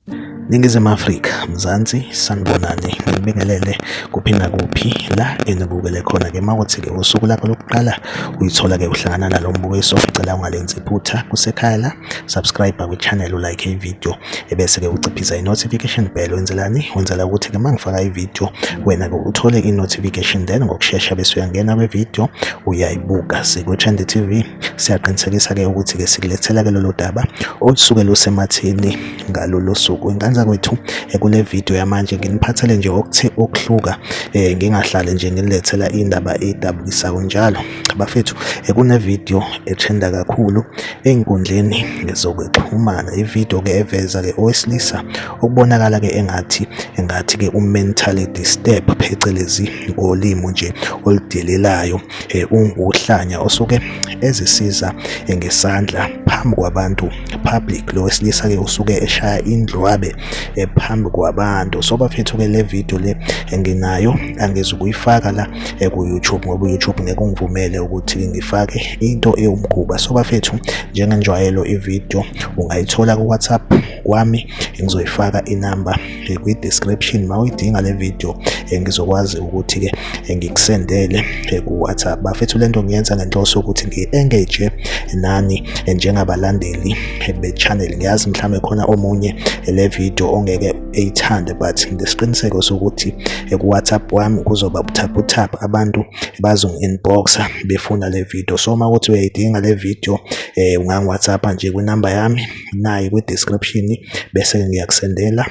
Ningizimu Afrika, Mzansi, sanibonani, ngibingelele kuphi nakuphi la enibukele khona-ke. Mawukuthi-ke usuku lakho lokuqala uyithola-ke uhlangana nalo mbukiso, ngicela ungalenzi iphutha kusekhaya la, subscribe kwi-channel, ulike ividiyo ebese-ke uciphisa i-notification bell. Wenzelani? Wenzela ukuthi-ke uma ngifaka ividiyo wena-ke uthole i-notification, then ngokushesha bese uyangena kwividiyo uyayibuka. Sikwi-Trend TV siyaqinisekisa-ke ukuthi-ke sikulethela-ke lolo daba olusuke lusematheni ngalolo suku. Ingane kwethu kule video yamanje nginiphathele nje okuhluka, ngingahlale nje ngilethela indaba edabukisayo njalo. Bafethu, kune video etrenda kakhulu einkundleni zokuxhumana, ivideo ke eveza ke owesilisa okubonakala ke engathi ke u-mentally disturbed phecelezi ngolimo nje oludelelayo, unguhlanya osuke ezisiza ngesandla phambi kwabantu public. Lo wesilisa ke usuke eshaya indlwabe phambi kwabantu. So bafethu ke le video le enginayo angeze ukuyifaka la ku-YouTube ngoba u-YouTube ngeke ungivumele ukuthi ngifake into ewumkhuba. So bafethu, njengenjwayelo ivideo ungayithola ku-WhatsApp kwami, ngizoyifaka inamba kwi-description. Mawuyidinga le video ngizokwazi ukuthi ke ngikusendele ku-WhatsApp. Bafethu, lento ngiyenza ngenhloso ukuthi ngi-engage nani njengabalandeli be-channel. Ngiyazi mhlawumbe khona omunye le video ongeke eyithande, but nginesiqiniseko sokuthi ku-WhatsApp wami kuzoba buthaphuthaphu, abantu bazongi-inboxa befuna le video. So uma kuthi uyayidinga le video ungangi-WhatsApp nje kwinamba yami nayi kwi-description, bese ngiyakusendela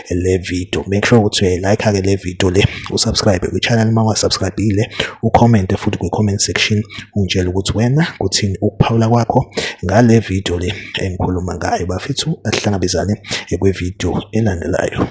le video. Make sure ukuthi uyayilike ke le video le, usubscribe kwi-channel uma ungasubscribile, ucomment futhi kwi-comment section ungitshela ukuthi wena kuthini ukuphawula kwakho ngale video le engikhuluma ngayo. Bafethu, asihlangabezane kwi-video elandelayo.